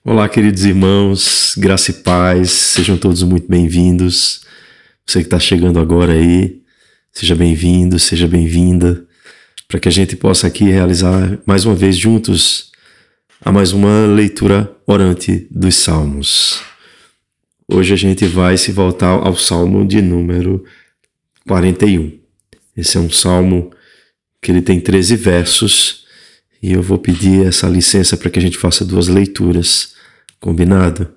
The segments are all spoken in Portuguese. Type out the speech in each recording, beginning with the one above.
Olá, queridos irmãos, graça e paz, sejam todos muito bem-vindos. Você que está chegando agora aí, seja bem-vindo, seja bem-vinda, para que a gente possa aqui realizar mais uma vez juntos a mais uma leitura orante dos Salmos. Hoje a gente vai se voltar ao Salmo de número 41. Esse é um salmo que ele tem 13 versos e eu vou pedir essa licença para que a gente faça duas leituras. Combinado?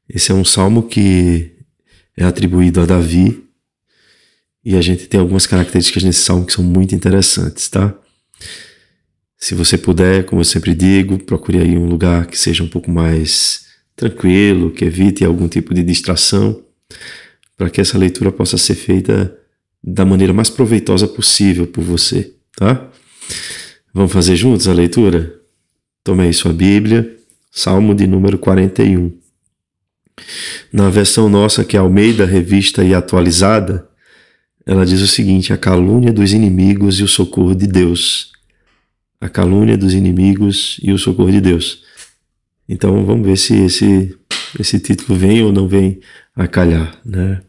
Esse é um salmo que é atribuído a Davi e a gente tem algumas características nesse salmo que são muito interessantes, tá? Se você puder, como eu sempre digo, procure aí um lugar que seja um pouco mais tranquilo, que evite algum tipo de distração, para que essa leitura possa ser feita da maneira mais proveitosa possível por você, tá? Vamos fazer juntos a leitura? Tome aí sua Bíblia. Salmo de número 41. Na versão nossa, que é Almeida, Revista e Atualizada, ela diz o seguinte: a calúnia dos inimigos e o socorro de Deus. A calúnia dos inimigos e o socorro de Deus. Então vamos ver se esse título vem ou não vem a calhar, né?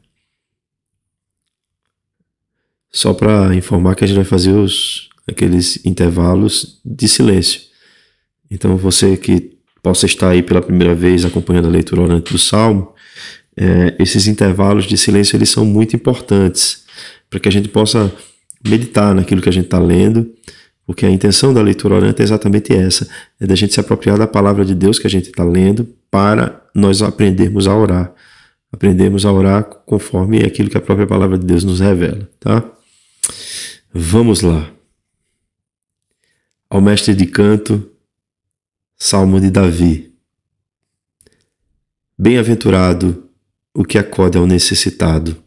Só para informar que a gente vai fazer aqueles intervalos de silêncio. Então você que possa estar aí pela primeira vez acompanhando a leitura orante do Salmo, esses intervalos de silêncio eles são muito importantes para que a gente possa meditar naquilo que a gente está lendo, porque a intenção da leitura orante é exatamente essa, é da gente se apropriar da palavra de Deus que a gente está lendo para nós aprendermos a orar. Aprendermos a orar conforme aquilo que a própria palavra de Deus nos revela, tá? Vamos lá. Ao mestre de canto, Salmo de Davi. Bem-aventurado o que acode ao necessitado.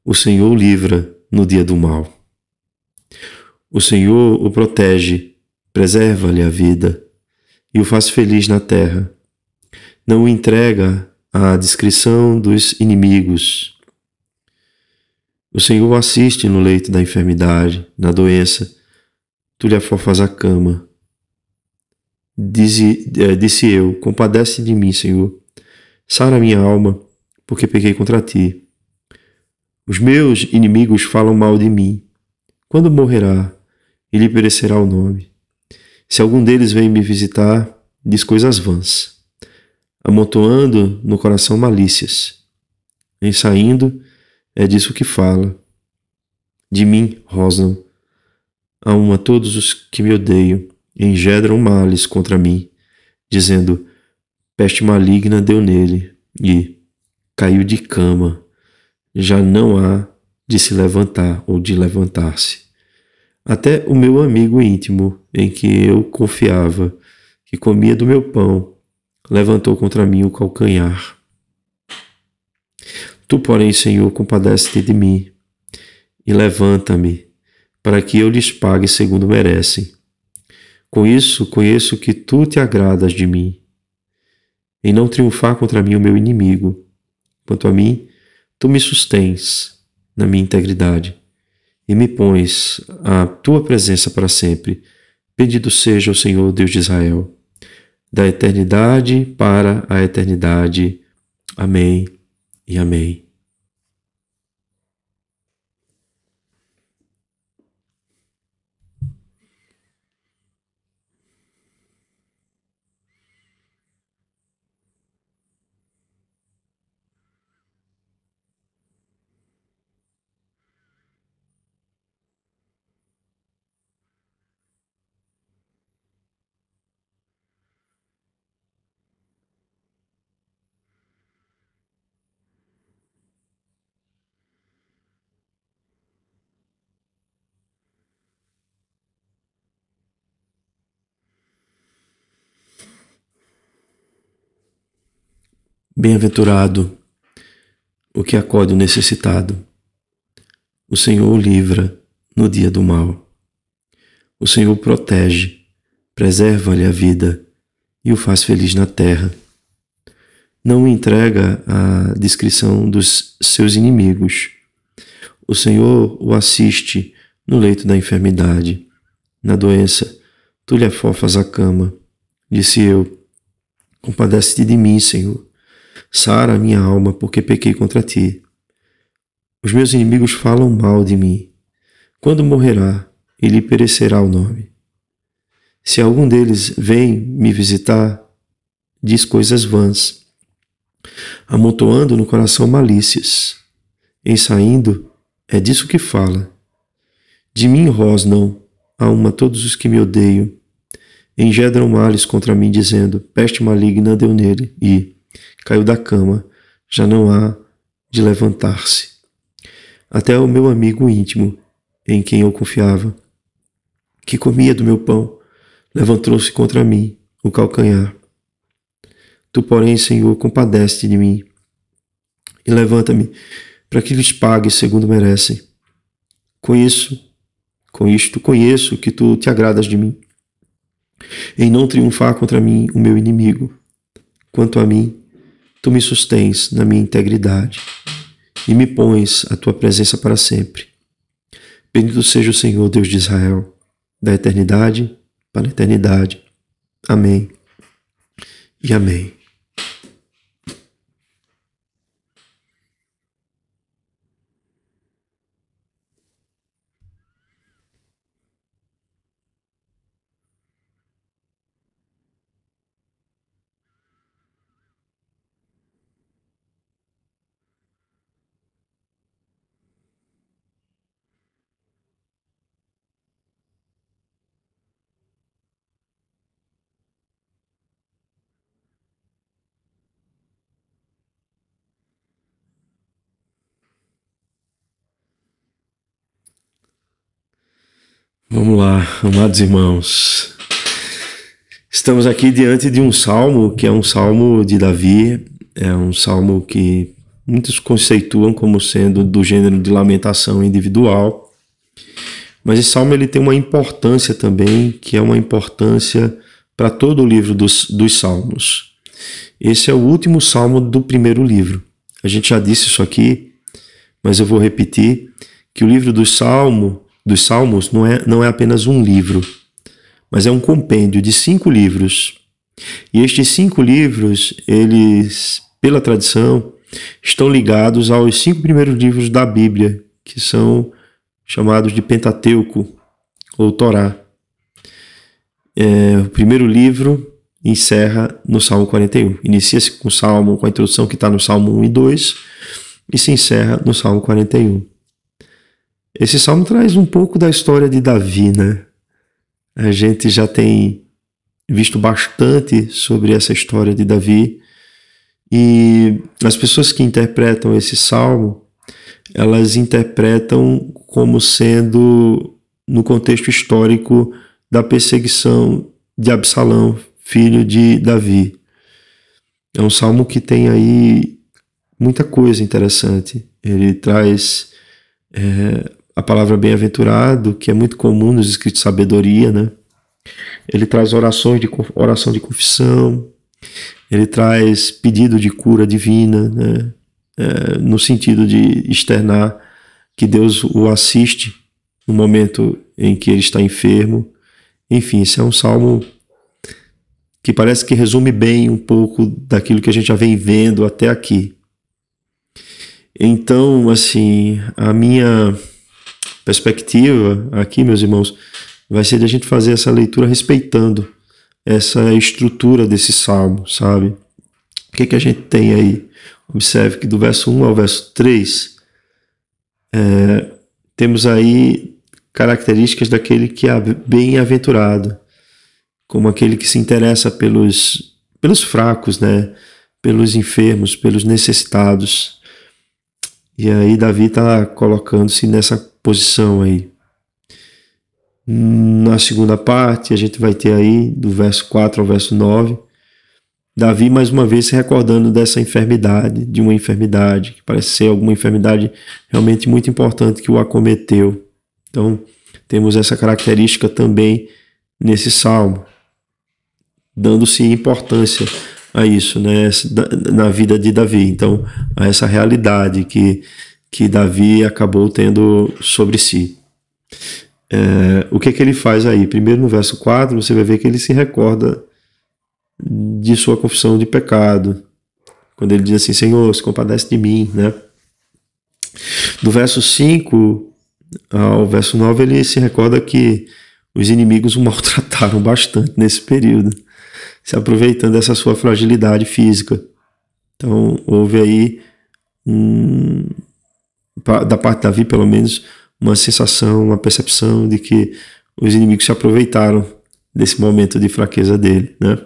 O Senhor o livra no dia do mal. O Senhor o protege, preserva-lhe a vida e o faz feliz na terra. Não o entrega à discrição dos inimigos. O Senhor o assiste no leito da enfermidade, na doença. Tu lhe afofas a cama. Disse eu, compadece de mim, Senhor. Sara minha alma, porque pequei contra ti. Os meus inimigos falam mal de mim. Quando morrerá, e lhe perecerá o nome. Se algum deles vem me visitar, diz coisas vãs, amontoando no coração malícias. Em saindo, é disso que fala. De mim rosnam a todos os que me odeiam. Engendram males contra mim, dizendo, peste maligna deu nele, e caiu de cama, já não há de se levantar ou de levantar-se. Até o meu amigo íntimo, em que eu confiava, que comia do meu pão, levantou contra mim o calcanhar. Tu, porém, Senhor, compadece-te de mim, e levanta-me, para que eu lhes pague segundo merecem. Com isso, conheço que tu te agradas de mim, em não triunfar contra mim o meu inimigo. Quanto a mim, tu me sustens na minha integridade e me pões à tua presença para sempre. Bendito seja o Senhor Deus de Israel, da eternidade para a eternidade. Amém e amém. Bem-aventurado o que acode o necessitado. O Senhor o livra no dia do mal. O Senhor o protege, preserva-lhe a vida e o faz feliz na terra. Não o entrega à discrição dos seus inimigos. O Senhor o assiste no leito da enfermidade. Na doença, tu lhe afofas a cama. Disse eu, Compadece-te de mim, Senhor. Sara a minha alma, porque pequei contra ti. Os meus inimigos falam mal de mim. Quando morrerá, e lhe perecerá o nome. Se algum deles vem me visitar, diz coisas vãs, amontoando no coração malícias. Em saindo, é disso que fala. De mim rosnam a uma todos os que me odeiam. Engendram males contra mim, dizendo, peste maligna deu nele, e caiu da cama, já não há de levantar-se. Até o meu amigo íntimo, em quem eu confiava, que comia do meu pão, levantou-se contra mim o calcanhar. Tu, porém, Senhor, compadece-te de mim e levanta-me para que lhes pague segundo merecem. Com isto conheço que tu te agradas de mim, em não triunfar contra mim o meu inimigo. Quanto a mim, tu me sustens na minha integridade e me pões a tua presença para sempre. Bendito seja o Senhor, Deus de Israel, da eternidade para a eternidade. Amém e amém. Vamos lá, amados irmãos. Estamos aqui diante de um salmo que é um salmo de Davi, é um salmo que muitos conceituam como sendo do gênero de lamentação individual, mas esse salmo ele tem uma importância também, que é uma importância para todo o livro dos salmos. Esse é o último salmo do primeiro livro. A gente já disse isso aqui, mas eu vou repetir que o livro dos Salmos não é apenas um livro, mas é um compêndio de 5 livros. E estes 5 livros, eles, pela tradição, estão ligados aos 5 primeiros livros da Bíblia, que são chamados de Pentateuco, ou Torá. O primeiro livro encerra no Salmo 41. Inicia-se com a introdução que está no Salmo 1 e 2, e se encerra no Salmo 41. Esse salmo traz um pouco da história de Davi, né? A gente já tem visto bastante sobre essa história de Davi, e as pessoas que interpretam esse salmo, elas interpretam como sendo no contexto histórico da perseguição de Absalão, filho de Davi. É um salmo que tem aí muita coisa interessante. Ele traz a palavra bem-aventurado, que é muito comum nos escritos de sabedoria, né? Ele traz oração de confissão, ele traz pedido de cura divina, né? No sentido de externar que Deus o assiste no momento em que ele está enfermo. Enfim, esse é um salmo que parece que resume bem um pouco daquilo que a gente já vem vendo até aqui. Então, assim, a minha perspectiva aqui, meus irmãos, vai ser de a gente fazer essa leitura respeitando essa estrutura desse salmo, sabe? O que a gente tem aí? Observe que do verso 1 ao verso 3, temos aí características daquele que é bem-aventurado, como aquele que se interessa pelos fracos, né? Pelos enfermos, pelos necessitados. E aí Davi está colocando-se nessa posição aí. Na segunda parte, a gente vai ter aí, do verso 4 ao verso 9, Davi mais uma vez se recordando dessa enfermidade, de uma enfermidade, que parece ser alguma enfermidade realmente muito importante que o acometeu. Então, temos essa característica também nesse salmo, dando-se importância a isso, né, na vida de Davi. Então, a essa realidade que Davi acabou tendo sobre si. O que ele faz aí? Primeiro, no verso 4, você vai ver que ele se recorda de sua confissão de pecado, quando ele diz assim: Senhor, se compadece de mim, né? Do verso 5 ao verso 9, ele se recorda que os inimigos o maltrataram bastante nesse período, se aproveitando dessa sua fragilidade física. Então, houve aí, da parte de Davi, pelo menos, uma sensação, uma percepção de que os inimigos se aproveitaram desse momento de fraqueza dele, né?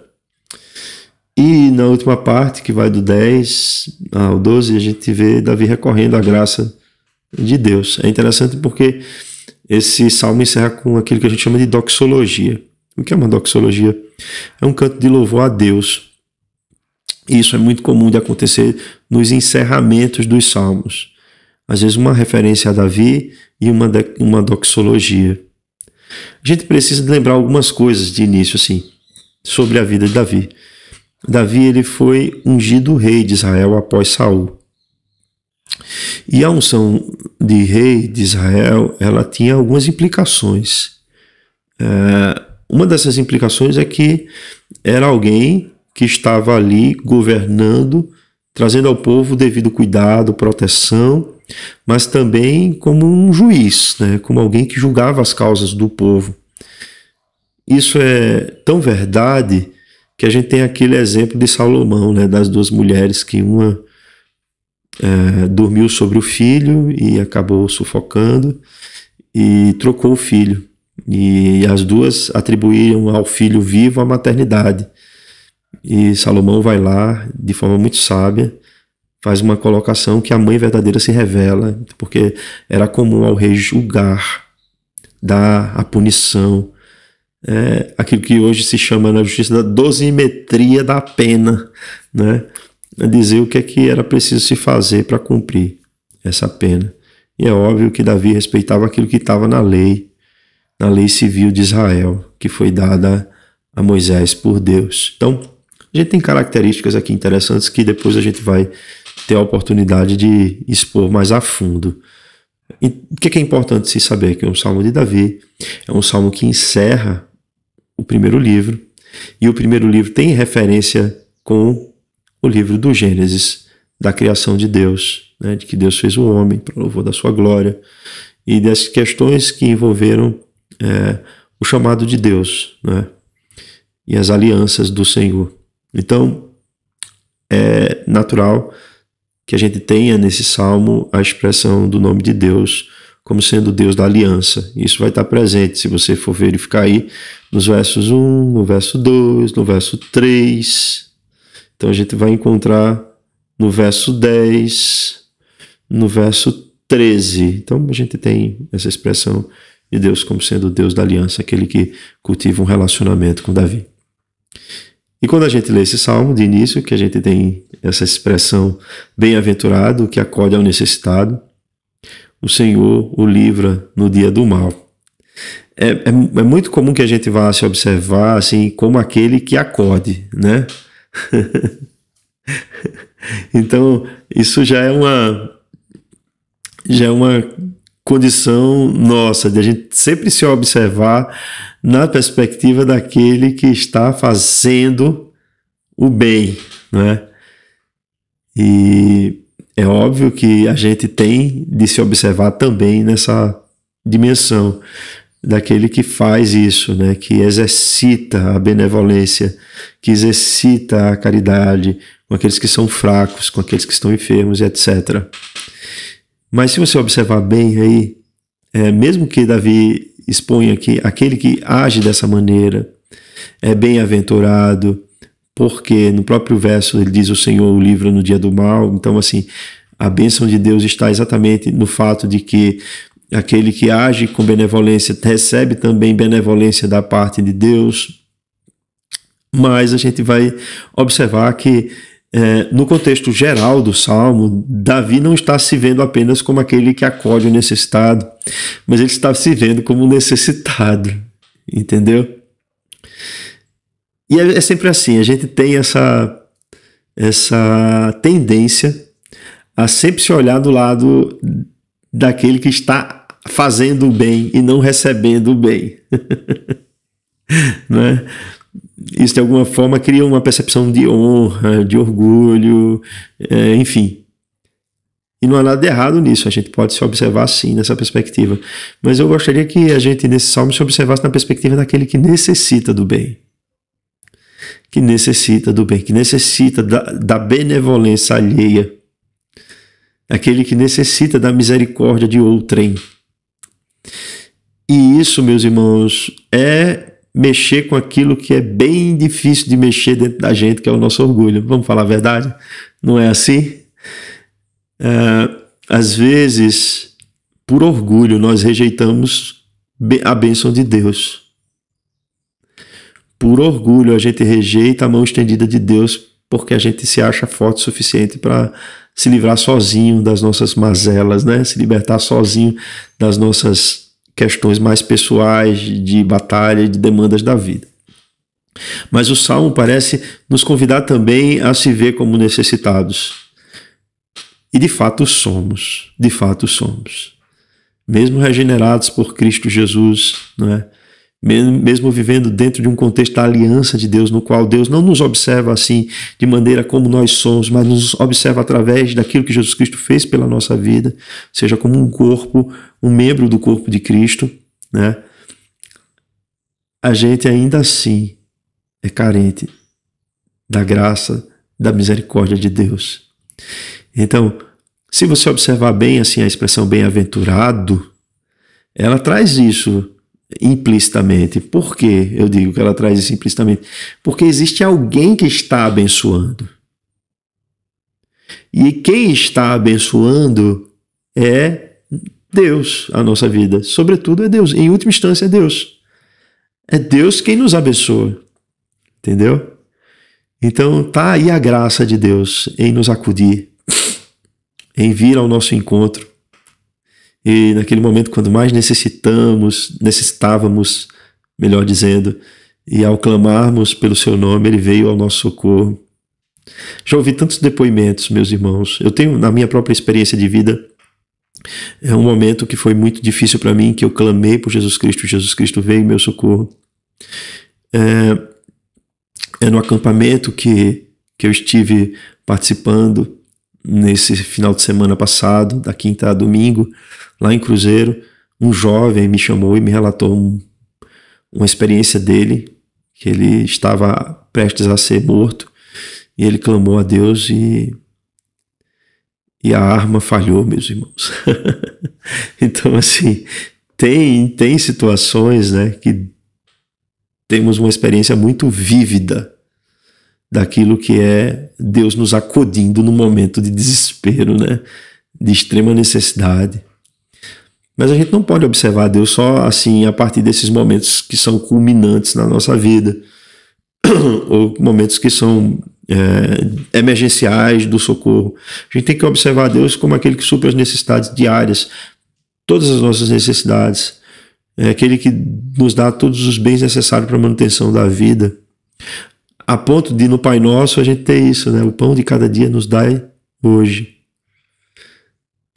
E na última parte, que vai do 10 ao 12, a gente vê Davi recorrendo à graça de Deus. É interessante porque esse salmo encerra com aquilo que a gente chama de doxologia. O que é uma doxologia? É um canto de louvor a Deus. Isso é muito comum de acontecer nos encerramentos dos salmos. Às vezes uma referência a Davi e uma doxologia. A gente precisa lembrar algumas coisas de início, assim, sobre a vida de Davi. Davi, ele foi ungido rei de Israel após Saul. E a unção de rei de Israel, ela tinha algumas implicações. Uma dessas implicações é que era alguém que estava ali governando, trazendo ao povo o devido cuidado, proteção, mas também como um juiz, né? Como alguém que julgava as causas do povo. Isso é tão verdade que a gente tem aquele exemplo de Salomão, né? Das duas mulheres, que uma dormiu sobre o filho e acabou sufocando e trocou o filho. E as duas atribuíram ao filho vivo a maternidade. E Salomão vai lá, de forma muito sábia, faz uma colocação que a mãe verdadeira se revela, porque era comum ao rei julgar, dar a punição, aquilo que hoje se chama na justiça da dosimetria da pena, né? Dizer o que é que era preciso se fazer para cumprir essa pena. E é óbvio que Davi respeitava aquilo que estava na lei civil de Israel, que foi dada a Moisés por Deus. Então, a gente tem características aqui interessantes que depois a gente vai ter a oportunidade de expor mais a fundo. E o que é importante se saber? Que o Salmo de Davi é um salmo que encerra o primeiro livro, e o primeiro livro tem referência com o livro do Gênesis, da criação de Deus, né? De que Deus fez o homem para o louvor da sua glória, e das questões que envolveram o chamado de Deus, né? E as alianças do Senhor. Então, é natural que a gente tenha nesse salmo a expressão do nome de Deus como sendo o Deus da aliança. Isso vai estar presente, se você for verificar aí, nos versos 1, no verso 2, no verso 3. Então a gente vai encontrar no verso 10, no verso 13. Então a gente tem essa expressão de Deus como sendo o Deus da aliança, aquele que cultiva um relacionamento com Davi. E quando a gente lê esse salmo de início, que a gente tem essa expressão bem-aventurado, que acode ao necessitado, o Senhor o livra no dia do mal. É muito comum que a gente vá se observar assim como aquele que acode, né? Então, isso já é uma condição nossa, de a gente sempre se observar na perspectiva daquele que está fazendo o bem, né? E é óbvio que a gente tem de se observar também nessa dimensão daquele que faz isso, né? Que exercita a benevolência, que exercita a caridade com aqueles que são fracos, com aqueles que estão enfermos, etc. Mas se você observar bem aí, mesmo que Davi exponha que aquele que age dessa maneira é bem-aventurado, porque no próprio verso ele diz: o Senhor o livra no dia do mal. Então, assim, a bênção de Deus está exatamente no fato de que aquele que age com benevolência recebe também benevolência da parte de Deus. Mas a gente vai observar que no contexto geral do Salmo, Davi não está se vendo apenas como aquele que acode o necessitado, mas ele está se vendo como um necessitado, entendeu? E é sempre assim, a gente tem essa tendência a sempre se olhar do lado daquele que está fazendo o bem e não recebendo o bem. Não é? isso de alguma forma cria uma percepção de honra, de orgulho, enfim. E não há nada de errado nisso, a gente pode se observar assim, nessa perspectiva. Mas eu gostaria que a gente, nesse salmo, se observasse na perspectiva daquele que necessita do bem. Que necessita do bem, que necessita da benevolência alheia. Aquele que necessita da misericórdia de outrem. E isso, meus irmãos, é mexer com aquilo que é bem difícil de mexer dentro da gente, que é o nosso orgulho. Vamos falar a verdade? Não é assim? Às vezes, por orgulho, nós rejeitamos a bênção de Deus. Por orgulho, a gente rejeita a mão estendida de Deus porque a gente se acha forte o suficiente para se livrar sozinho das nossas mazelas, né? Se libertar sozinho das nossas questões mais pessoais, de batalha, de demandas da vida. Mas o Salmo parece nos convidar também a se ver como necessitados. E de fato somos, mesmo regenerados por Cristo Jesus, não é? Mesmo vivendo dentro de um contexto da aliança de Deus, no qual Deus não nos observa assim, de maneira como nós somos, mas nos observa através daquilo que Jesus Cristo fez pela nossa vida, seja como um corpo, um membro do corpo de Cristo, né? A gente ainda assim é carente da graça, da misericórdia de Deus. Então, se você observar bem assim a expressão bem-aventurado, ela traz isso implicitamente. Por que eu digo que ela traz isso implicitamente? Porque existe alguém que está abençoando. E quem está abençoando é Deus, a nossa vida. Sobretudo é Deus. Em última instância é Deus. É Deus quem nos abençoa. Entendeu? Então tá aí a graça de Deus em nos acudir, em vir ao nosso encontro. E naquele momento, quando mais necessitávamos, melhor dizendo, e ao clamarmos pelo seu nome, ele veio ao nosso socorro. Já ouvi tantos depoimentos, meus irmãos. Eu tenho, na minha própria experiência de vida, um momento que foi muito difícil para mim, que eu clamei por Jesus Cristo veio em meu socorro. É no acampamento que eu estive participando nesse final de semana passado, da quinta a domingo, lá em Cruzeiro. Um jovem me chamou e me relatou uma experiência dele, que ele estava prestes a ser morto, e ele clamou a Deus e a arma falhou, meus irmãos. Então, assim, tem situações, né, que temos uma experiência muito vívida daquilo que é Deus nos acudindo no momento de desespero, né? De extrema necessidade. Mas a gente não pode observar Deus só assim a partir desses momentos que são culminantes na nossa vida, ou momentos que são emergenciais do socorro. A gente tem que observar Deus como aquele que supre as necessidades diárias, todas as nossas necessidades. É aquele que nos dá todos os bens necessários para a manutenção da vida. A ponto de, no Pai Nosso, a gente ter isso, né? O pão de cada dia nos dai hoje.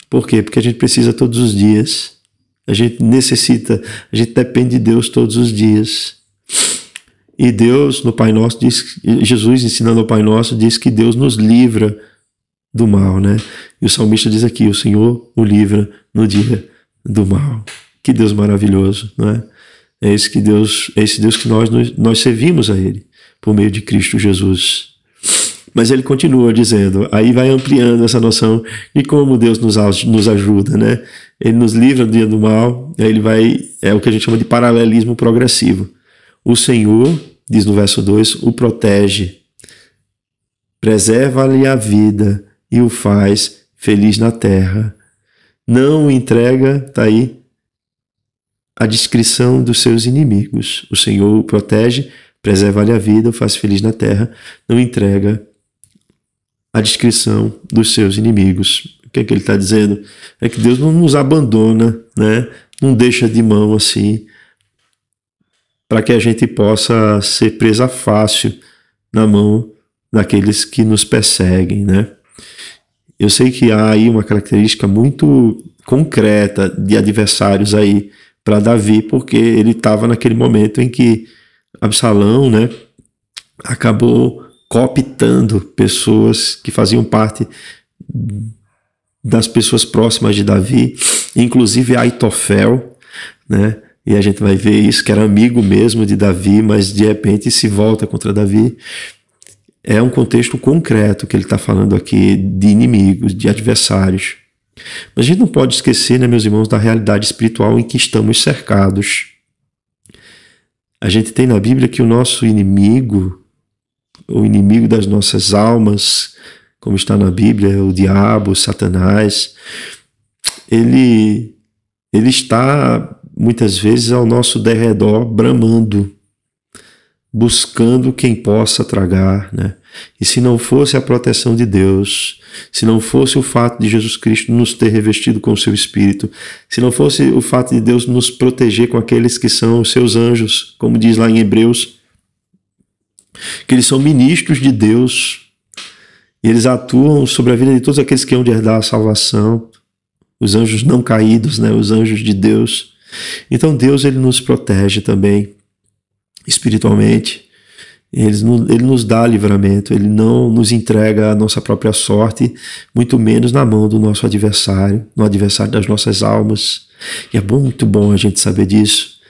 Por quê? Porque a gente precisa todos os dias. A gente necessita, a gente depende de Deus todos os dias. E Deus, no Pai Nosso, diz, Jesus ensinando ao Pai Nosso, diz que Deus nos livra do mal, né? E o salmista diz aqui, o Senhor o livra no dia do mal. Que Deus maravilhoso, não é? É esse Deus que nós servimos a Ele, por meio de Cristo Jesus. Mas ele continua dizendo, aí vai ampliando essa noção de como Deus nos ajuda, né? Ele nos livra do dia do mal, aí ele vai, é o que a gente chama de paralelismo progressivo. O Senhor, diz no verso 2, o protege, preserva-lhe a vida e o faz feliz na terra. Não o entrega, tá aí, a descrição dos seus inimigos. O Senhor o protege, preserva-lhe a vida, o faz feliz na terra, não entrega a descrição dos seus inimigos. O que é que ele está dizendo? É que Deus não nos abandona, né? Não deixa de mão assim, para que a gente possa ser presa fácil na mão daqueles que nos perseguem, né? Eu sei que há aí uma característica muito concreta de adversários aí para Davi, porque ele estava naquele momento em que Absalão, né, acabou cooptando pessoas que faziam parte das pessoas próximas de Davi, inclusive Aitofel, né? E a gente vai ver isso, que era amigo mesmo de Davi, mas de repente se volta contra Davi. É um contexto concreto que ele está falando aqui de inimigos, de adversários. Mas a gente não pode esquecer, né, meus irmãos, da realidade espiritual em que estamos cercados. A gente tem na Bíblia que o nosso inimigo, o inimigo das nossas almas, como está na Bíblia, o diabo, Satanás, ele está muitas vezes ao nosso derredor bramando, buscando quem possa tragar, né? E se não fosse a proteção de Deus, se não fosse o fato de Jesus Cristo nos ter revestido com o seu Espírito, se não fosse o fato de Deus nos proteger com aqueles que são os seus anjos, como diz lá em Hebreus, que eles são ministros de Deus, e eles atuam sobre a vida de todos aqueles que hão de herdar a salvação, os anjos não caídos, né? Os anjos de Deus. Então Deus, ele nos protege também espiritualmente, ele nos dá livramento, ele não nos entrega a nossa própria sorte, muito menos na mão do nosso adversário, no adversário das nossas almas. E é muito bom a gente saber disso,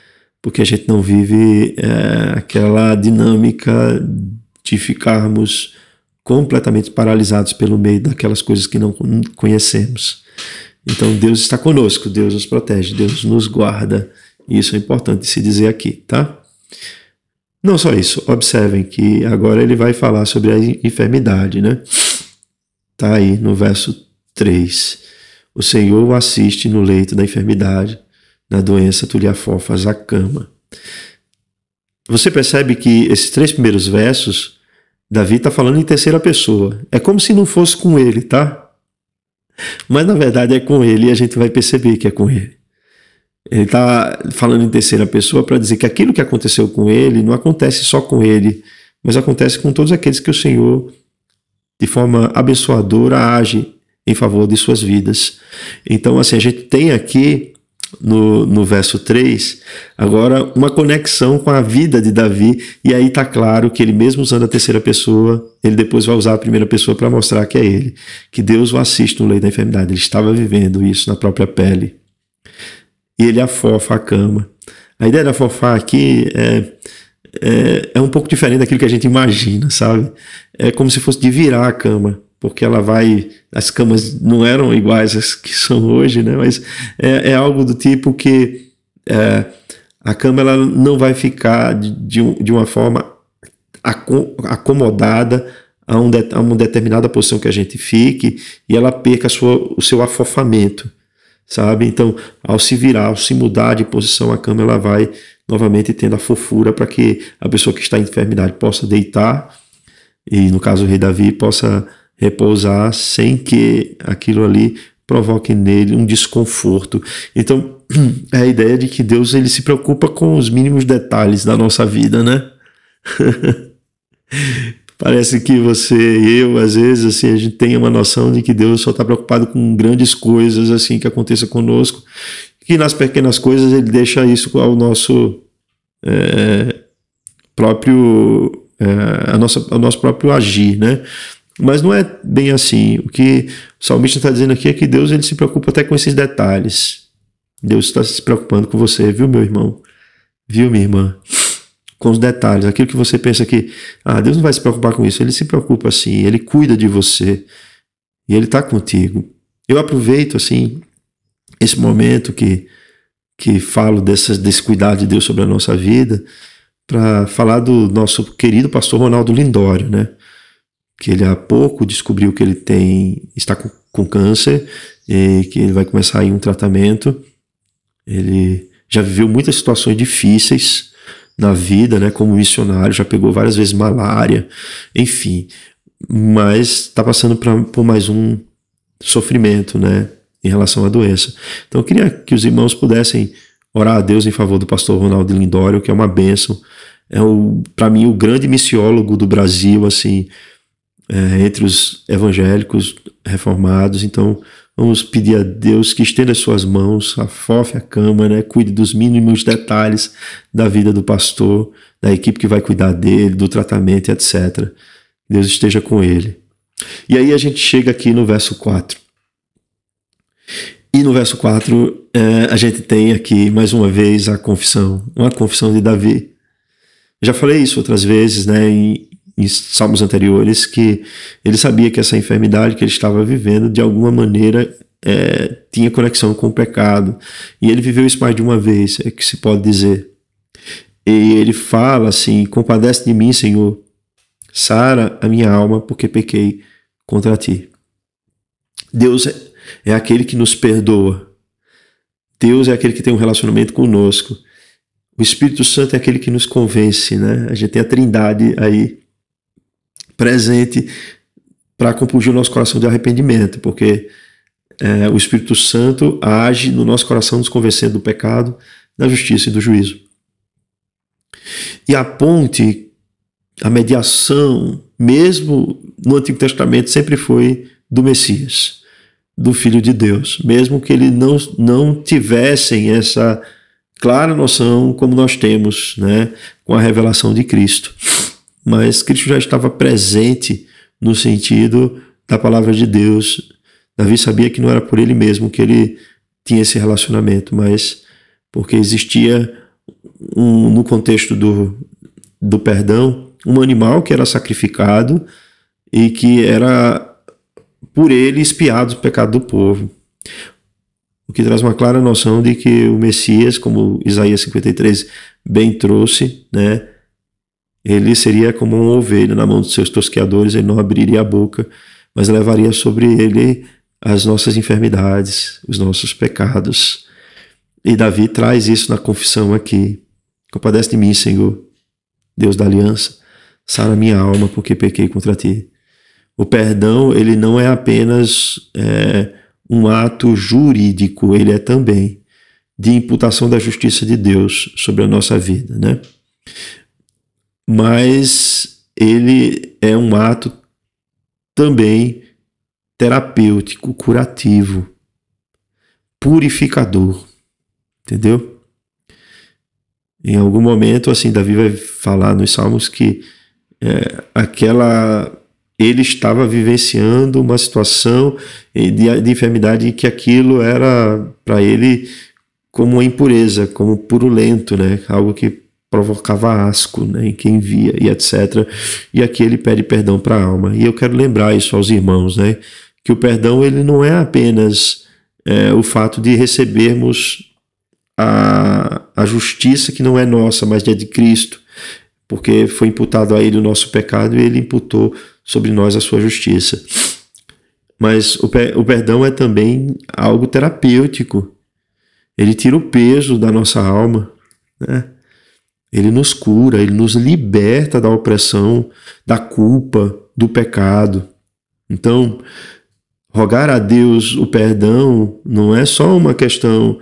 porque a gente não vive aquela dinâmica de ficarmos completamente paralisados pelo meio daquelas coisas que não conhecemos. Então Deus está conosco, Deus nos protege, Deus nos guarda. E isso é importante se dizer aqui, tá? Não só isso, observem que agora ele vai falar sobre a enfermidade, né? Tá aí no verso 3. O Senhor o assiste no leito da enfermidade, na doença tu lhe afofas a cama. Você percebe que esses 3 primeiros versos, Davi está falando em terceira pessoa. É como se não fosse com ele, tá? Mas na verdade é com ele e a gente vai perceber que é com ele. Ele está falando em terceira pessoa para dizer que aquilo que aconteceu com ele não acontece só com ele, mas acontece com todos aqueles que o Senhor, de forma abençoadora, age em favor de suas vidas. Então, assim, a gente tem aqui no verso 3, agora uma conexão com a vida de Davi, e aí está claro que ele, mesmo usando a terceira pessoa, ele depois vai usar a primeira pessoa para mostrar que é ele, que Deus o assiste no leito da enfermidade. Ele estava vivendo isso na própria pele. E ele afofa a cama. A ideia de afofar aqui é um pouco diferente daquilo que a gente imagina, sabe? É como se fosse de virar a cama, porque ela vai... As camas não eram iguais às que são hoje, né? Mas é algo do tipo que a cama ela não vai ficar de uma forma acomodada a uma determinada posição que a gente fique e ela perca o seu afofamento. Sabe? Então, ao se virar, ao se mudar de posição, a cama ela vai novamente tendo a fofura para que a pessoa que está em enfermidade possa deitar e, no caso, o rei Davi possa repousar sem que aquilo ali provoque nele um desconforto. Então, é a ideia de que Deus ele se preocupa com os mínimos detalhes da nossa vida, né? Parece que você e eu, às vezes, assim, a gente tem uma noção de que Deus só está preocupado com grandes coisas assim que aconteçam conosco, que nas pequenas coisas ele deixa isso ao nosso ao nosso próprio agir, né? Mas não é bem assim. O que o salmista está dizendo aqui é que Deus ele se preocupa até com esses detalhes. Deus está se preocupando com você, viu, meu irmão? Viu, minha irmã? Com os detalhes, aquilo que você pensa que Deus não vai se preocupar com isso, ele se preocupa sim, ele cuida de você e ele está contigo. Eu aproveito assim esse momento que falo desse cuidado de Deus sobre a nossa vida para falar do nosso querido pastor Ronaldo Lindório, né? Que ele há pouco descobriu que ele está com câncer e que ele vai começar aí um tratamento. Ele já viveu muitas situações difíceis na vida, né, como missionário, já pegou várias vezes malária, enfim, mas está passando por mais um sofrimento, né, em relação à doença. Então eu queria que os irmãos pudessem orar a Deus em favor do pastor Ronaldo Lindório, que é uma bênção, para mim o grande missiólogo do Brasil, assim, entre os evangélicos reformados. Então Vamos pedir a Deus que estenda as suas mãos, afofe a cama, né? Cuide dos mínimos detalhes da vida do pastor, da equipe que vai cuidar dele, do tratamento, etc. Deus esteja com ele. E aí a gente chega aqui no verso 4. E no verso 4 a gente tem aqui mais uma vez a confissão, uma confissão de Davi. Já falei isso outras vezes, né, em salmos anteriores, que ele sabia que essa enfermidade que ele estava vivendo de alguma maneira tinha conexão com o pecado, e ele viveu isso mais de uma vez, é que se pode dizer. E ele fala assim: compadece de mim, Senhor, sara a minha alma, porque pequei contra ti. Deus é aquele que nos perdoa. Deus é aquele que tem um relacionamento conosco. O Espírito Santo é aquele que nos convence, né? A gente tem a Trindade aí presente para compungir o nosso coração de arrependimento, porque o Espírito Santo age no nosso coração nos convencendo do pecado, da justiça e do juízo. E a ponte, a mediação, mesmo no Antigo Testamento, sempre foi do Messias, do Filho de Deus, mesmo que eles não tivessem essa clara noção como nós temos, né, com a revelação de Cristo. Mas Cristo já estava presente no sentido da palavra de Deus. Davi sabia que não era por ele mesmo que ele tinha esse relacionamento, mas porque existia no contexto do perdão, um animal que era sacrificado e que era por ele expiado o pecado do povo. O que traz uma clara noção de que o Messias, como Isaías 53 bem trouxe, né, ele seria como uma ovelha na mão dos seus tosqueadores, ele não abriria a boca, mas levaria sobre ele as nossas enfermidades, os nossos pecados. E Davi traz isso na confissão aqui: compadece de mim, Senhor, Deus da aliança, sara minha alma, porque pequei contra ti. O perdão, ele não é apenas um ato jurídico, ele é também de imputação da justiça de Deus sobre a nossa vida, né? Mas ele é um ato também terapêutico, curativo, purificador, entendeu? Em algum momento, assim, Davi vai falar nos Salmos que ele estava vivenciando uma situação de enfermidade e que aquilo era para ele como uma impureza, como purulento, né? Algo que provocava asco, né, em quem via e etc. E aqui ele pede perdão para a alma. E eu quero lembrar isso aos irmãos, né, que o perdão ele não é apenas o fato de recebermos a justiça que não é nossa, mas é de Cristo, porque foi imputado a ele o nosso pecado e ele imputou sobre nós a sua justiça. Mas o perdão é também algo terapêutico. Ele tira o peso da nossa alma, né? Ele nos cura, ele nos liberta da opressão, da culpa, do pecado. Então, rogar a Deus o perdão não é só uma questão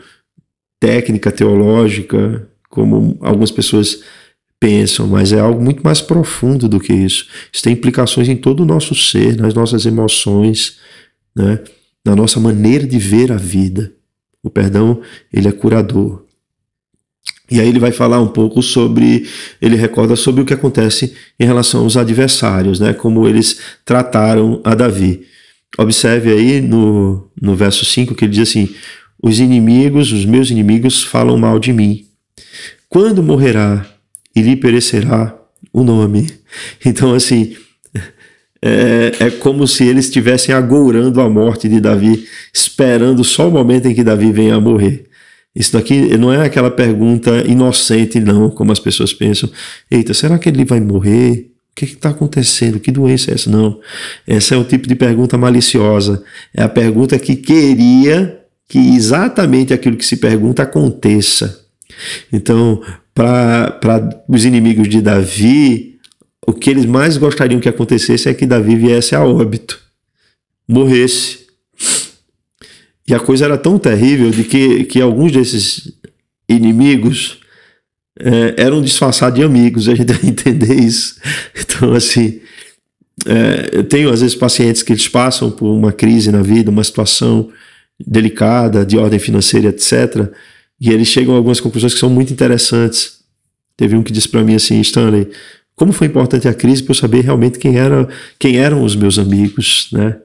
técnica, teológica, como algumas pessoas pensam, mas é algo muito mais profundo do que isso. Isso tem implicações em todo o nosso ser, nas nossas emoções, né? Na nossa maneira de ver a vida. O perdão, ele é curador. E aí ele vai falar um pouco ele recorda sobre o que acontece em relação aos adversários, né? Como eles trataram a Davi. Observe aí no verso 5 que ele diz assim: os meus inimigos falam mal de mim. Quando morrerá e lhe perecerá o nome? Então, assim, é como se eles estivessem agourando a morte de Davi, esperando só o momento em que Davi venha a morrer. Isso daqui não é aquela pergunta inocente, não, como as pessoas pensam. Eita, será que ele vai morrer? O que está acontecendo? Que doença é essa? Não. Essa é o tipo de pergunta maliciosa. É a pergunta que queria que exatamente aquilo que se pergunta aconteça. Então, para os inimigos de Davi, o que eles mais gostariam que acontecesse é que Davi viesse a óbito, morresse. E a coisa era tão terrível de que alguns desses inimigos eram disfarçados de amigos, a gente vai entender isso. Então, assim, Eu tenho, às vezes, pacientes que eles passam por uma crise na vida, uma situação delicada, de ordem financeira, etc., e eles chegam a algumas conclusões que são muito interessantes. Teve um que disse para mim assim: Stanley, como foi importante a crise para eu saber realmente quem eram os meus amigos, né?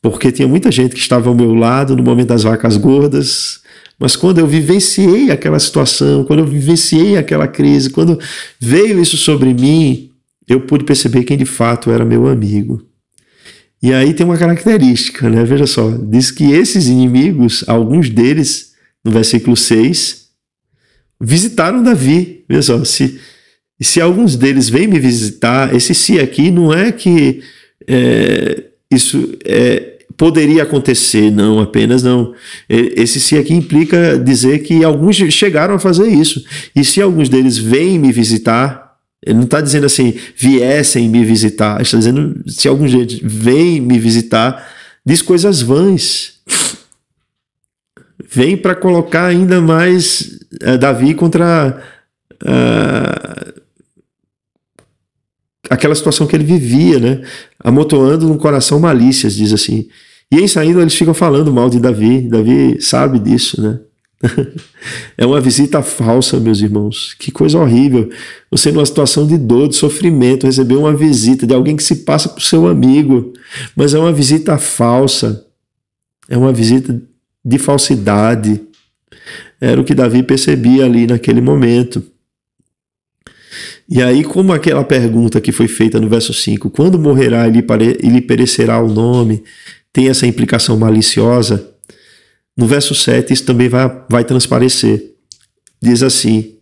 Porque tinha muita gente que estava ao meu lado no momento das vacas gordas, mas quando eu vivenciei aquela situação, quando eu vivenciei aquela crise, quando veio isso sobre mim, eu pude perceber quem de fato era meu amigo. E aí tem uma característica, né? Veja só, diz que esses inimigos, alguns deles, no versículo 6, visitaram Davi. Veja só, se alguns deles vêm me visitar, esse se aqui não é que isso poderia acontecer, não, apenas não. Esse se aqui implica dizer que alguns chegaram a fazer isso. E se alguns deles vêm me visitar, ele não está dizendo assim, viessem me visitar, ele está dizendo, se alguns deles vêm me visitar, diz coisas vãs. Vem para colocar ainda mais Davi contra aquela situação que ele vivia, né? Amontoando no coração malícias, diz assim. E em saindo eles ficam falando mal de Davi. Davi sabe disso, né? É uma visita falsa, meus irmãos. Que coisa horrível. Você, numa situação de dor, de sofrimento, receber uma visita de alguém que se passa por seu amigo, mas é uma visita falsa. É uma visita de falsidade. Era o que Davi percebia ali naquele momento. E aí, como aquela pergunta que foi feita no verso 5, quando morrerá e lhe perecerá o nome, tem essa implicação maliciosa, no verso 7 isso também vai transparecer. Diz assim,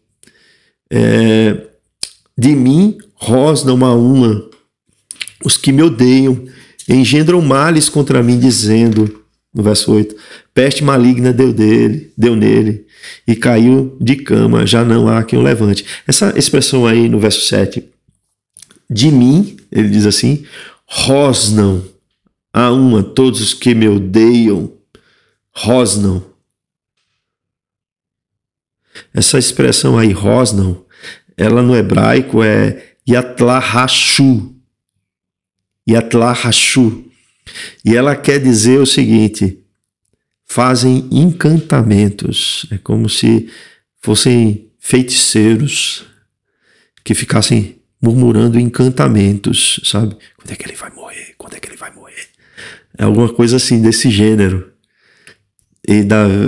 de mim rosnam a uma os que me odeiam, engendram males contra mim, dizendo, no verso 8, peste maligna deu nele, e caiu de cama, já não há quem o levante. Essa expressão aí no verso 7, de mim, ele diz assim, rosnam a uma todos os que me odeiam, rosnam. Essa expressão aí, rosnam, ela no hebraico é yatlahashu, yatlahashu, e ela quer dizer o seguinte, fazem encantamentos, é como se fossem feiticeiros que ficassem murmurando encantamentos, sabe? Quando é que ele vai morrer? Quando é que ele vai morrer? É alguma coisa assim desse gênero. E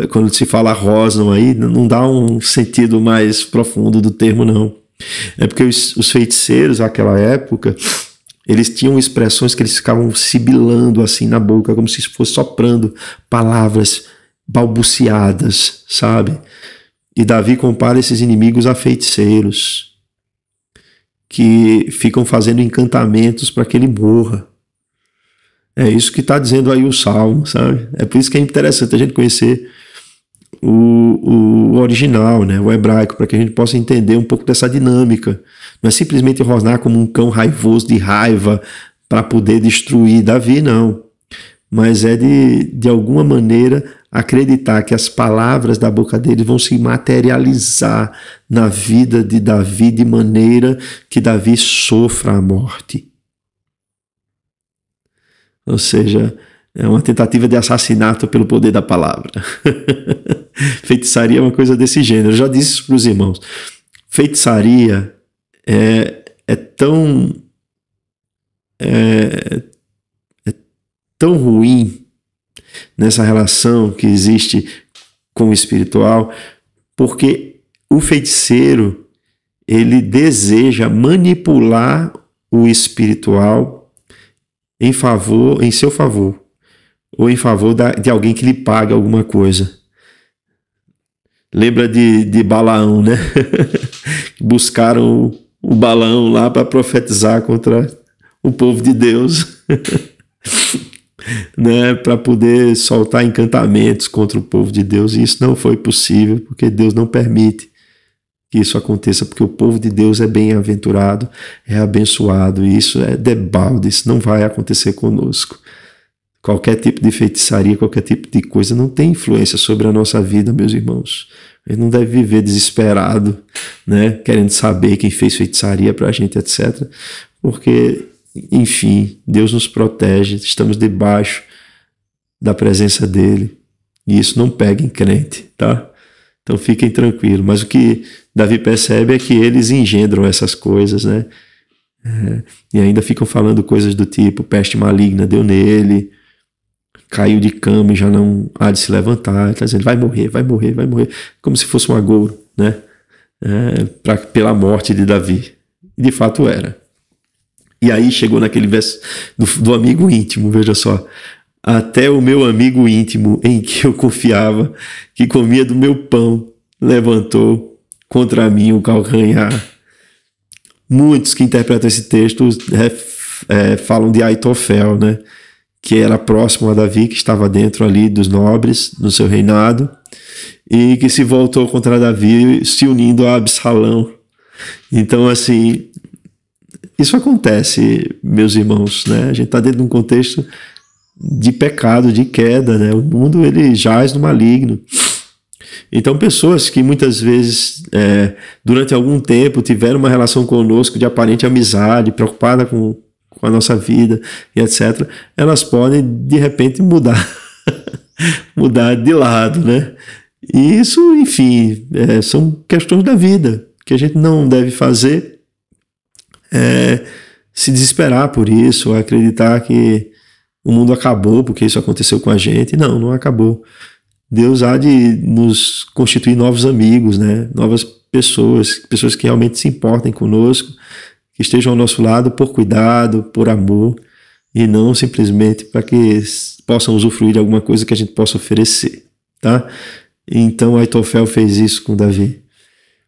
quando se fala rosnam aí, não dá um sentido mais profundo do termo, não. É porque os feiticeiros naquela época, eles tinham expressões que eles ficavam sibilando assim na boca, como se fosse soprando palavras balbuciadas, sabe? E Davi compara esses inimigos a feiticeiros que ficam fazendo encantamentos para que ele morra. É isso que está dizendo aí o Salmo, sabe? É por isso que é interessante a gente conhecer o original, né? O hebraico, para que a gente possa entender um pouco dessa dinâmica. Não é simplesmente rosnar como um cão raivoso de raiva para poder destruir Davi, não. Mas é de alguma maneira acreditar que as palavras da boca dele vão se materializar na vida de Davi de maneira que Davi sofra a morte. Ou seja, é uma tentativa de assassinato pelo poder da palavra. Feitiçaria é uma coisa desse gênero. Eu já disse isso para os irmãos. Feitiçaria é tão ruim nessa relação que existe com o espiritual, porque o feiticeiro, ele deseja manipular o espiritual em seu favor, ou em favor de alguém que lhe paga alguma coisa. Lembra de Balaão, né? Buscaram o Balaão lá para profetizar contra o povo de Deus, né? Para poder soltar encantamentos contra o povo de Deus, e isso não foi possível, porque Deus não permite que isso aconteça, porque o povo de Deus é bem-aventurado, é abençoado, e isso é debalde, isso não vai acontecer conosco. Qualquer tipo de feitiçaria, qualquer tipo de coisa não tem influência sobre a nossa vida, meus irmãos. A gente não deve viver desesperado, né, querendo saber quem fez feitiçaria pra gente, etc. Porque enfim, Deus nos protege, estamos debaixo da presença dele, e isso não pega em crente, tá? Então fiquem tranquilos. Mas o que Davi percebe é que eles engendram essas coisas, né? E ainda ficam falando coisas do tipo: peste maligna deu nele, caiu de cama e já não há de se levantar. Está dizendo: vai morrer, vai morrer, vai morrer. Como se fosse um agouro, né? Pela morte de Davi. E de fato era. E aí chegou naquele verso do amigo íntimo, veja só. Até o meu amigo íntimo, em que eu confiava, que comia do meu pão, levantou contra mim o calcanhar. Muitos que interpretam esse texto falam de Aitofel, né? Que era próximo a Davi, que estava dentro ali dos nobres, no seu reinado, e que se voltou contra Davi, se unindo a Absalão. Então, assim, isso acontece, meus irmãos, né? A gente está dentro de um contexto de pecado, de queda, né? O mundo, ele jaz no maligno. Então, pessoas que muitas vezes, durante algum tempo, tiveram uma relação conosco de aparente amizade, preocupada com a nossa vida e etc., elas podem, de repente, mudar de lado, né? E isso, enfim, são questões da vida, que a gente não deve fazer se desesperar por isso, acreditar que o mundo acabou porque isso aconteceu com a gente. Não, não acabou. Deus há de nos constituir novos amigos, né? Novas pessoas que realmente se importem conosco, que estejam ao nosso lado por cuidado, por amor, e não simplesmente para que possam usufruir de alguma coisa que a gente possa oferecer, tá? Então Aitofel fez isso com Davi.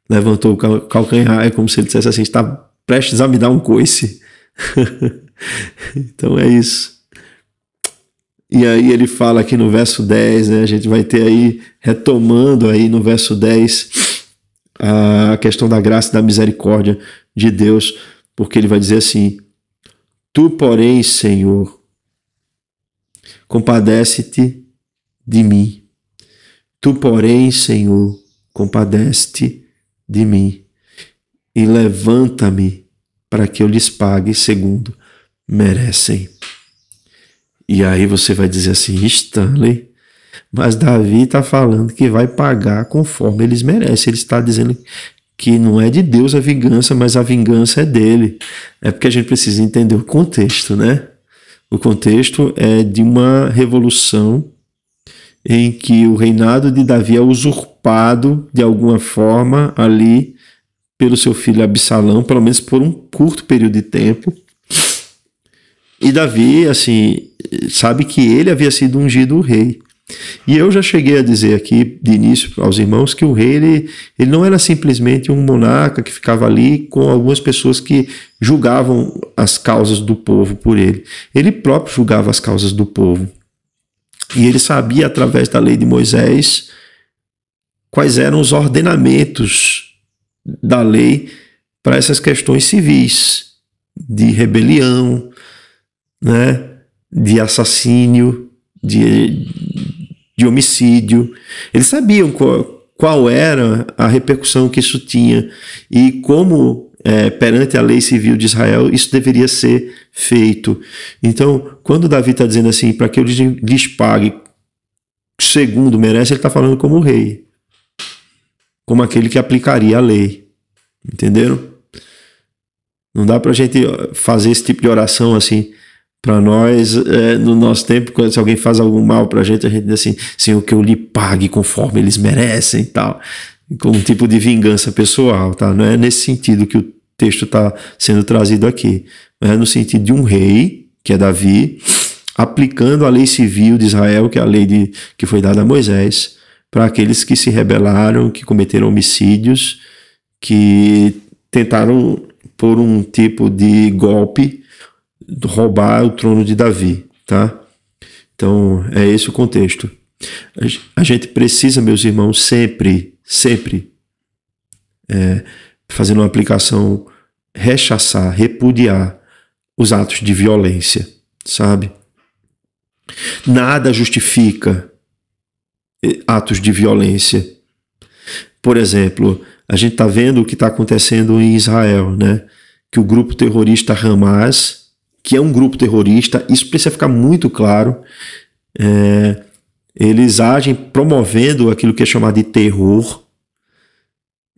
Levantou o calcanhar, é como se ele dissesse assim: está prestes a me dar um coice. Então é isso. E aí ele fala aqui no verso 10, né? A gente vai ter aí, retomando aí no verso 10, a questão da graça e da misericórdia de Deus, porque ele vai dizer assim: tu, porém, Senhor, compadece-te de mim. Tu, porém, Senhor, compadece-te de mim e levanta-me para que eu lhes pague segundo merecem. E aí você vai dizer assim: Stanley, mas Davi está falando que vai pagar conforme eles merecem. Ele está dizendo que não é de Deus a vingança, mas a vingança é dele. É porque a gente precisa entender o contexto, né? O contexto é de uma revolução em que o reinado de Davi é usurpado de alguma forma ali pelo seu filho Absalão, pelo menos por um curto período de tempo. E Davi, assim, sabe que ele havia sido ungido o rei. E eu já cheguei a dizer aqui de início aos irmãos que o rei ele não era simplesmente um monarca que ficava ali com algumas pessoas que julgavam as causas do povo por ele. Ele próprio julgava as causas do povo. E ele sabia, através da lei de Moisés, quais eram os ordenamentos da lei para essas questões civis, de rebelião, né, de assassínio, de homicídio. Eles sabiam qual era a repercussão que isso tinha e como, perante a lei civil de Israel, isso deveria ser feito. Então, quando Davi está dizendo assim, para que eu lhes pague segundo merece, ele está falando como rei, como aquele que aplicaria a lei. Entenderam? Não dá para a gente fazer esse tipo de oração assim para nós, no nosso tempo, quando se alguém faz algo mal para a gente diz assim: Senhor, que eu lhe pague conforme eles merecem e tal, como um tipo de vingança pessoal, tá? Não é nesse sentido que o texto está sendo trazido aqui, mas é no sentido de um rei, que é Davi, aplicando a lei civil de Israel, que é a lei que foi dada a Moisés, para aqueles que se rebelaram, que cometeram homicídios, que tentaram, por um tipo de golpe, roubar o trono de Davi, tá? Então, é esse o contexto. A gente precisa, meus irmãos, sempre, fazendo uma aplicação, rechaçar, repudiar os atos de violência, sabe? Nada justifica atos de violência. Por exemplo, a gente está vendo o que está acontecendo em Israel, né? Que o grupo terrorista Hamas que é um grupo terrorista, isso precisa ficar muito claro. Eles agem promovendo aquilo que é chamado de terror.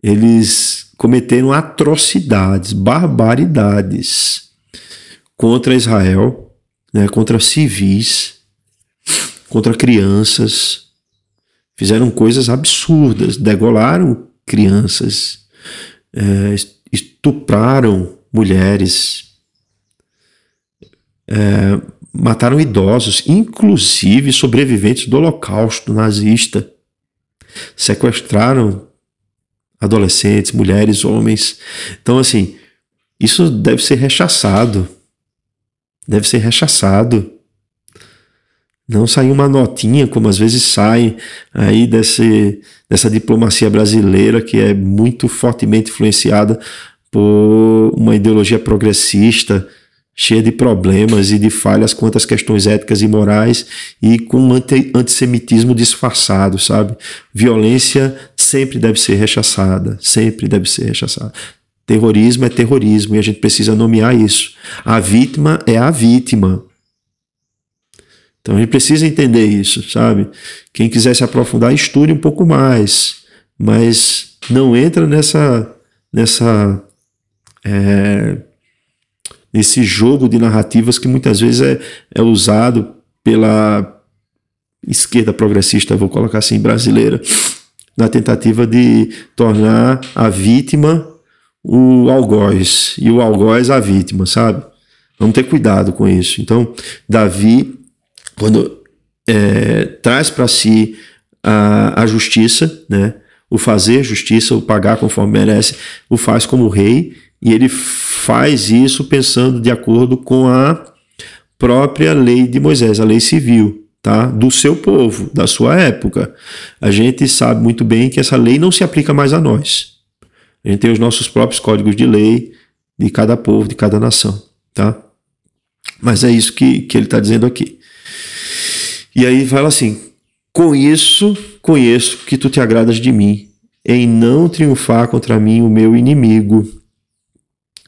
Eles cometeram atrocidades, barbaridades contra Israel, né, contra civis, contra crianças. Fizeram coisas absurdas, degolaram crianças, estupraram mulheres, mataram idosos, inclusive sobreviventes do Holocausto nazista. Sequestraram adolescentes, mulheres, homens. Então, assim, isso deve ser rechaçado. Deve ser rechaçado. Não sair uma notinha, como às vezes sai aí dessa diplomacia brasileira, que é muito fortemente influenciada por uma ideologia progressista, cheia de problemas e de falhas quanto às questões éticas e morais, e com um antissemitismo disfarçado, sabe? Violência sempre deve ser rechaçada, sempre deve ser rechaçada. Terrorismo é terrorismo e a gente precisa nomear isso. A vítima é a vítima. Então a gente precisa entender isso, sabe? Quem quiser se aprofundar, estude um pouco mais, mas não entra nesse jogo de narrativas que muitas vezes é usado pela esquerda progressista, vou colocar assim, brasileira, na tentativa de tornar a vítima o algoz e o algoz a vítima, sabe? Vamos ter cuidado com isso. Então, Davi, quando traz para si a justiça, né? O fazer justiça, o pagar conforme merece, o faz como rei, e ele faz isso pensando de acordo com a própria lei de Moisés, a lei civil, tá? Do seu povo, da sua época. A gente sabe muito bem que essa lei não se aplica mais a nós. A gente tem os nossos próprios códigos de lei de cada povo, de cada nação, tá? Mas é isso que ele está dizendo aqui. E aí fala assim: com isso conheço que tu te agradas de mim, em não triunfar contra mim o meu inimigo.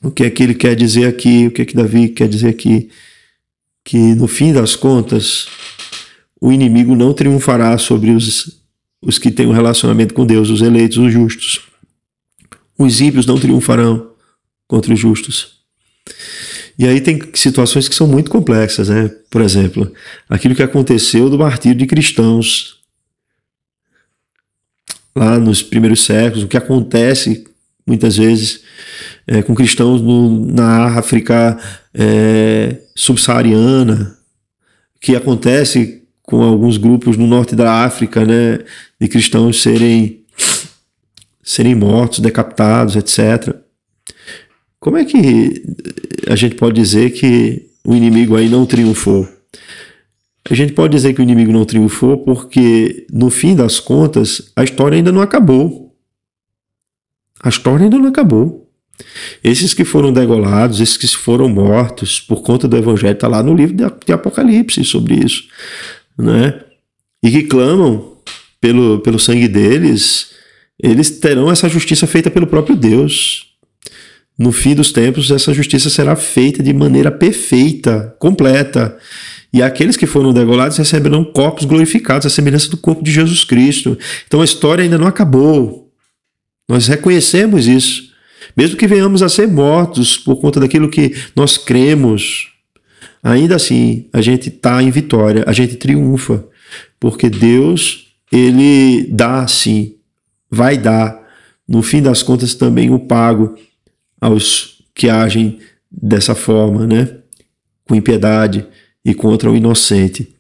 O que é que ele quer dizer aqui? O que é que Davi quer dizer aqui? Que no fim das contas, o inimigo não triunfará sobre os que têm um relacionamento com Deus, os eleitos, os justos. Os ímpios não triunfarão contra os justos. E aí tem situações que são muito complexas, né? Por exemplo, aquilo que aconteceu do martírio de cristãos lá nos primeiros séculos, o que acontece muitas vezes com cristãos na África subsaariana, que acontece com alguns grupos no norte da África, né, de cristãos serem mortos, decapitados, etc. Como é que a gente pode dizer que o inimigo aí não triunfou? A gente pode dizer que o inimigo não triunfou porque, no fim das contas, a história ainda não acabou. A história ainda não acabou. Esses que foram degolados, esses que foram mortos por conta do Evangelho, está lá no livro de Apocalipse sobre isso, né? E que clamam pelo sangue deles, eles terão essa justiça feita pelo próprio Deus. No fim dos tempos, essa justiça será feita de maneira perfeita, completa. E aqueles que foram degolados receberão corpos glorificados, à semelhança do corpo de Jesus Cristo. Então a história ainda não acabou. Nós reconhecemos isso. Mesmo que venhamos a ser mortos por conta daquilo que nós cremos, ainda assim a gente está em vitória, a gente triunfa. Porque Deus, Ele dá sim, vai dar, no fim das contas também o pago aos que agem dessa forma, né? Com impiedade e contra o inocente.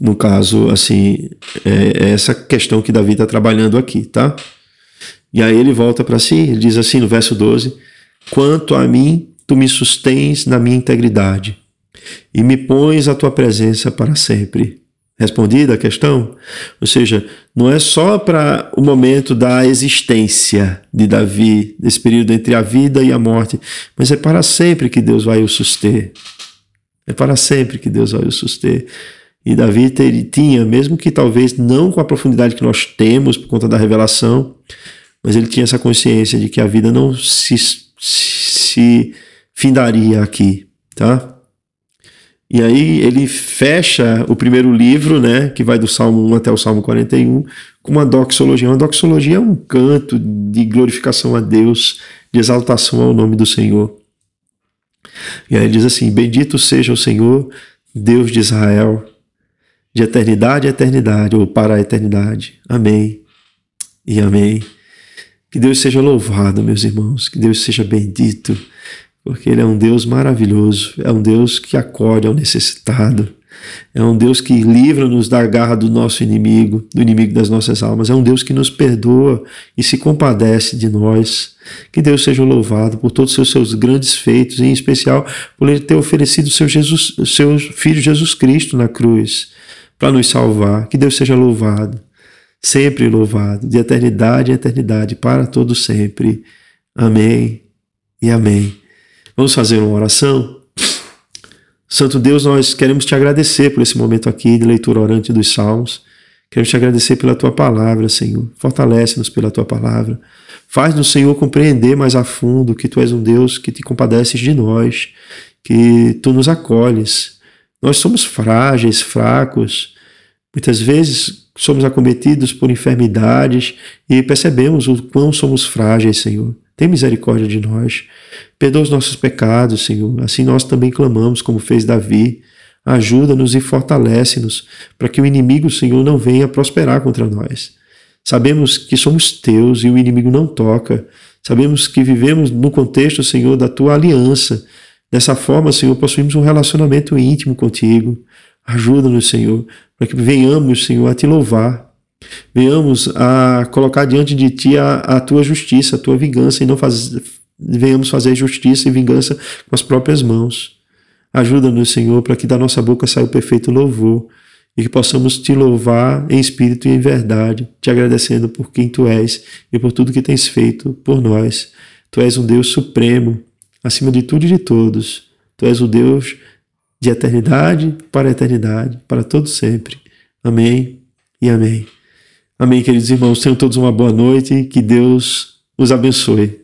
No caso, assim, é essa questão que Davi está trabalhando aqui, tá? E aí ele volta para si, ele diz assim no verso 12: quanto a mim, tu me sustens na minha integridade e me pões à tua presença para sempre. Respondida a questão? Ou seja, não é só para o momento da existência de Davi, desse período entre a vida e a morte, mas é para sempre que Deus vai o suster. É para sempre que Deus vai o suster. E Davi tinha, mesmo que talvez não com a profundidade que nós temos por conta da revelação, mas ele tinha essa consciência de que a vida não se findaria aqui, tá? E aí ele fecha o primeiro livro, né, que vai do Salmo 1 até o Salmo 41, com uma doxologia. Uma doxologia é um canto de glorificação a Deus, de exaltação ao nome do Senhor. E aí ele diz assim: bendito seja o Senhor, Deus de Israel, de eternidade a eternidade, ou para a eternidade. Amém e amém. Que Deus seja louvado, meus irmãos, que Deus seja bendito, porque Ele é um Deus maravilhoso, é um Deus que acolhe ao necessitado, é um Deus que livra-nos da garra do nosso inimigo, do inimigo das nossas almas, é um Deus que nos perdoa e se compadece de nós. Que Deus seja louvado por todos os seus grandes feitos, em especial por Ele ter oferecido o seu Filho Jesus Cristo na cruz, para nos salvar. Que Deus seja louvado, sempre louvado, de eternidade em eternidade, para todo sempre. Amém e amém. Vamos fazer uma oração? Santo Deus, nós queremos te agradecer por esse momento aqui de leitura orante dos Salmos. Queremos te agradecer pela tua palavra, Senhor. Fortalece-nos pela tua palavra. Faz-nos, Senhor, compreender mais a fundo que tu és um Deus que te compadeces de nós, que tu nos acolhes. Nós somos frágeis, fracos. Muitas vezes somos acometidos por enfermidades e percebemos o quão somos frágeis, Senhor. Tem misericórdia de nós. Perdoa os nossos pecados, Senhor. Assim nós também clamamos, como fez Davi. Ajuda-nos e fortalece-nos, para que o inimigo, Senhor, não venha prosperar contra nós. Sabemos que somos teus e o inimigo não toca. Sabemos que vivemos no contexto, Senhor, da tua aliança. Dessa forma, Senhor, possuímos um relacionamento íntimo contigo. Ajuda-nos, Senhor, para que venhamos, Senhor, a te louvar. Venhamos a colocar diante de ti a tua justiça, a tua vingança, e não venhamos fazer justiça e vingança com as próprias mãos. Ajuda-nos, Senhor, para que da nossa boca saia o perfeito louvor e que possamos te louvar em espírito e em verdade, te agradecendo por quem tu és e por tudo que tens feito por nós. Tu és um Deus supremo, acima de tudo e de todos. Tu és o Deus de eternidade para a eternidade, para todo sempre. Amém e amém. Amém, queridos irmãos. Tenham todos uma boa noite e que Deus os abençoe.